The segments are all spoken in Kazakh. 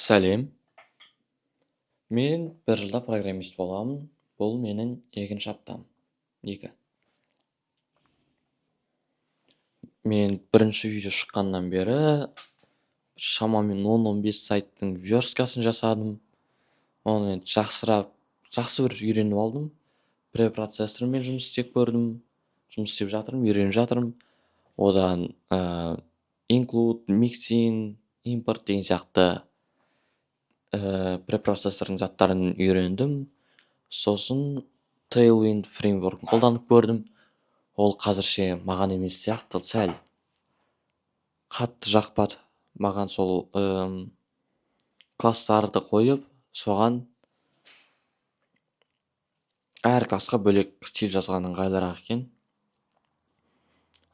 Сәлем. Мен бір жылда программист боламын. Бұл менің екінші аптам. 2. Мен бірінші видео шыққаннан бері шамамен 10-15 сайттың версткасын жасадым. Оны жақсы бір үйреніп алдым. Препроцессормен жұмыс істеп көрдім. Жұмыс істеп жатырмын, үйреніп жатырмын. Одан include, mixing, import деген сияқты препроцессордың заттарын үйрендім. Сосын Tailwind фреймворкын қолданып көрдім. Ол қазірше маған емес сияқты, сәл қатты жақпады. Маған сол класстарды қойып, соған әр классқа бөлек стиль жазған ыңғайлырақ екен.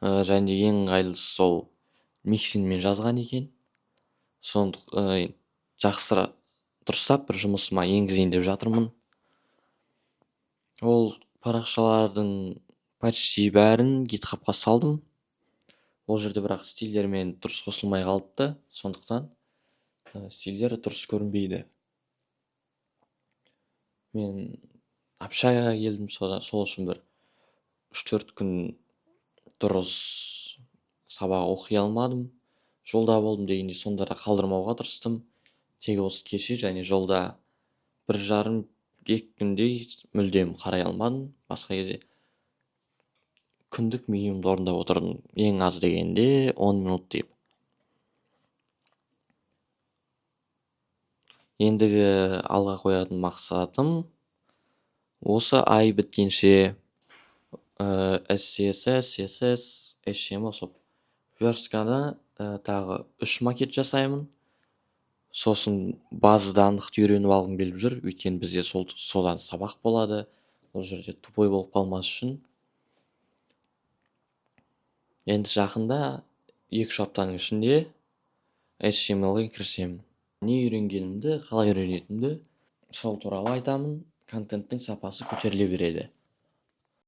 Және ең ыңғайлысы сол миксингмен жазған екен. Жақсырақ дұрыстап бір жұмысыма енгізейін деп жатырмын. Ол парақшалардың почти бәрін GitHubқа салдым. Ол жерде бірақ стильдермен дұрыс қосылмай қалыпты, сондықтан стильдері дұрыс көрінбейді. Мен общагаға келдім, сол үшін бір 3-4 күн дұрыс сабақ оқи алмадым. Жолда болдым дегенде сонда да қалдырмауға тырыстым. Тек осы кеше және жолда 1,5-2 күндей мүлдем қарай алмадым. Басқа кезде күндік минимумды орындап отырдым. Ең аз дегенде 10 минут деп. Ендігі алға қоятын мақсатым осы ай біткенше SCSS, CSS, HTML сол верстканы тағы 3 макет жасаймын. Сосын база данлықты үйреніп алғым келіп жүр, өйткені бізде содан сабақ болады. Ол жерде тупой болып қалмас үшін. Енді жақында 2 аптаның ішінде HTML-ге кірісемін. Не үйренгенімді, қалай үйренетінімді сол туралы айтамын. Контенттің сапасы көтеріле береді.